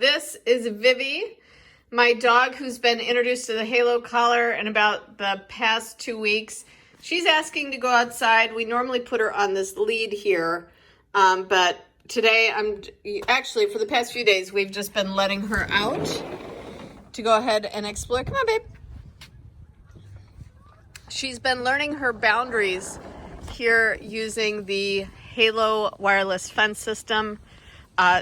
This is Vivi, my dog who's been introduced to the Halo collar in about the past 2 weeks. She's asking to go outside. We normally put her on this lead here, but today actually for the past few days, we've just been letting her out to go ahead and explore. Come on, babe. She's been learning her boundaries here using the Halo wireless fence system.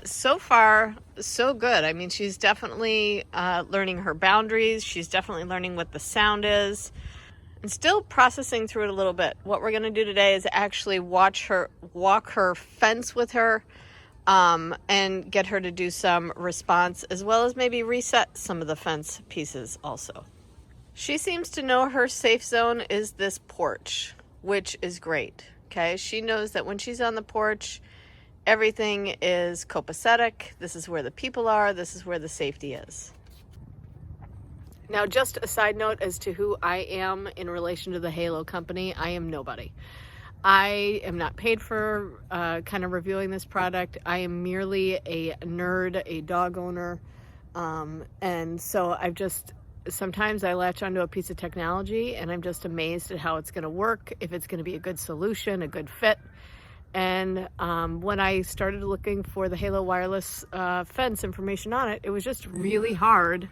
So far, so good. I mean, she's definitely learning her boundaries. She's definitely learning what the sound is and still processing through it a little bit. What we're going to do today is actually watch her walk her fence with her and get her to do some response, as well as maybe reset some of the fence pieces also. She seems to know her safe zone is this porch, which is great. Okay, she knows that when she's on the porch, everything is copacetic. This is where the people are. This is where the safety is. Now, just a side note as to who I am in relation to the Halo company. I am nobody. I am not paid for kind of reviewing this product. I am merely a nerd, a dog owner. And so sometimes I latch onto a piece of technology and I'm just amazed at how it's going to work, if it's going to be a good solution, a good fit. And when I started looking for the Halo wireless fence information on it, it was just really hard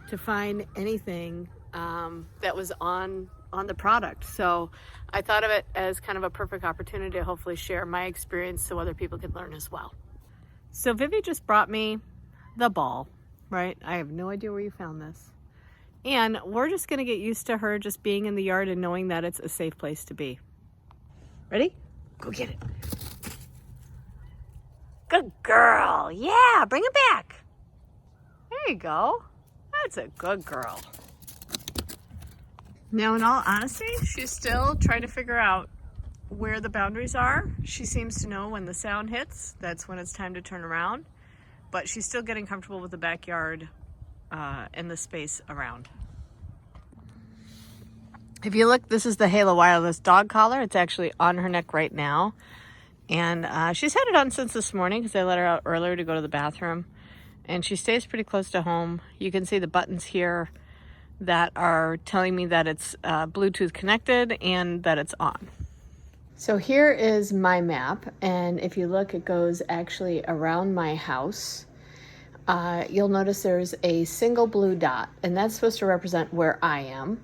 to find anything that was on the product. So I thought of it as kind of a perfect opportunity to hopefully share my experience so other people could learn as well. So Vivi just brought me the ball, right? I have no idea where you found this. And we're just going to get used to her just being in the yard and knowing that it's a safe place to be. Ready? Go get it. Good girl. Yeah, bring it back. There you go. That's a good girl. Now, in all honesty, she's still trying to figure out where the boundaries are. She seems to know when the sound hits, that's when it's time to turn around. But she's still getting comfortable with the backyard and the space around. If you look, this is the Halo wireless dog collar. It's actually on her neck right now. And she's had it on since this morning because I let her out earlier to go to the bathroom. And she stays pretty close to home. You can see the buttons here that are telling me that it's Bluetooth connected and that it's on. So here is my map. And if you look, it goes actually around my house. You'll notice there's a single blue dot, and that's supposed to represent where I am.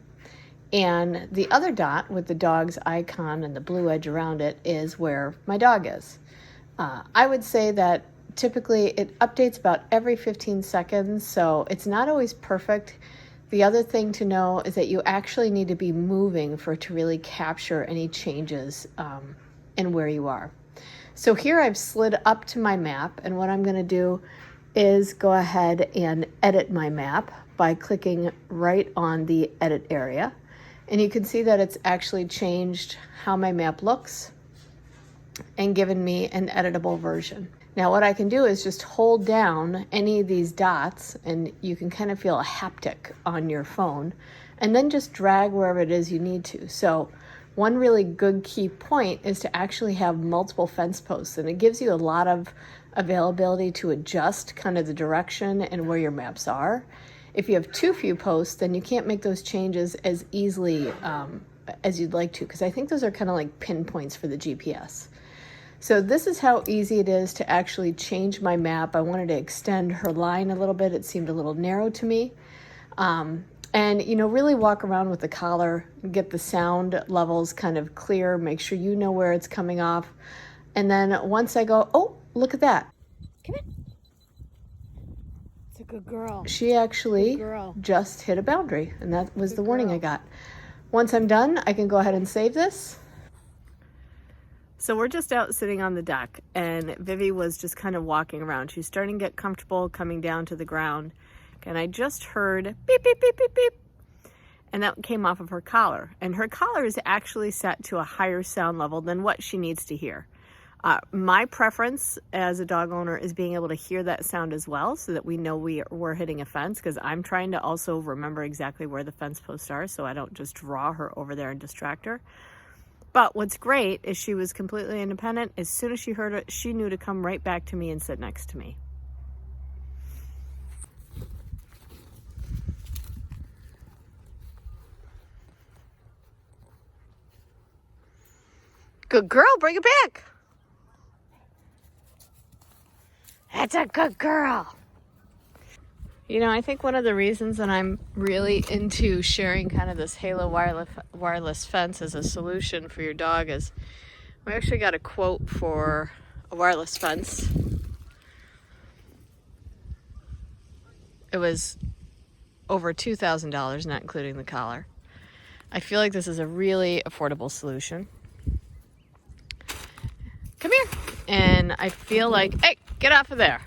And the other dot with the dog's icon and the blue edge around it is where my dog is. I would say that typically it updates about every 15 seconds, so it's not always perfect. The other thing to know is that you actually need to be moving for it to really capture any changes in where you are. So here I've slid up to my map, and what I'm going to do is go ahead and edit my map by clicking right on the edit area. And you can see that it's actually changed how my map looks and given me an editable version. Now what I can do is just hold down any of these dots, and you can kind of feel a haptic on your phone, and then just drag wherever it is you need to. So one really good key point is to actually have multiple fence posts, and it gives you a lot of availability to adjust kind of the direction and where your maps are. If you have too few posts, then you can't make those changes as easily as you'd like to, because I think those are kind of like pinpoints for the GPS. So this is how easy it is to actually change my map. I wanted to extend her line a little bit. It seemed a little narrow to me. And, really walk around with the collar, get the sound levels kind of clear, make sure you know where it's coming off. And then once I go, oh, look at that. Come here. It's a good girl. She actually just hit a boundary, and that was the warning I got. Once I'm done, I can go ahead and save this. So we're just out sitting on the deck, and Vivi was just kind of walking around. She's starting to get comfortable coming down to the ground. And I just heard beep, beep, beep, beep, beep. And that came off of her collar. And her collar is actually set to a higher sound level than what she needs to hear. My preference as a dog owner is being able to hear that sound as well, so that we know we're hitting a fence, because I'm trying to also remember exactly where the fence posts are so I don't just draw her over there and distract her. But what's great is she was completely independent. As soon as she heard it, she knew to come right back to me and sit next to me. Good girl, bring it back. That's a good girl. You know, I think one of the reasons that I'm really into sharing kind of this Halo wireless fence as a solution for your dog is we actually got a quote for a wireless fence. It was over $2,000, not including the collar. I feel like this is a really affordable solution. Come here. And I feel like, hey, get off of there.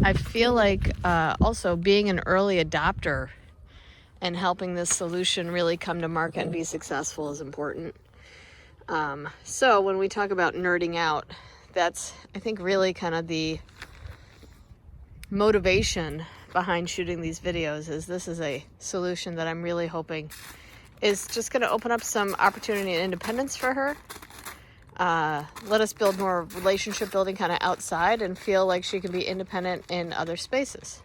I feel like also being an early adopter and helping this solution really come to market and be successful is important. So when we talk about nerding out, that's, I think, really kind of the motivation behind shooting these videos. Is this is a solution that I'm really hoping is just going to open up some opportunity and independence for her. Let us build more relationship building kind of outside and feel like she can be independent in other spaces.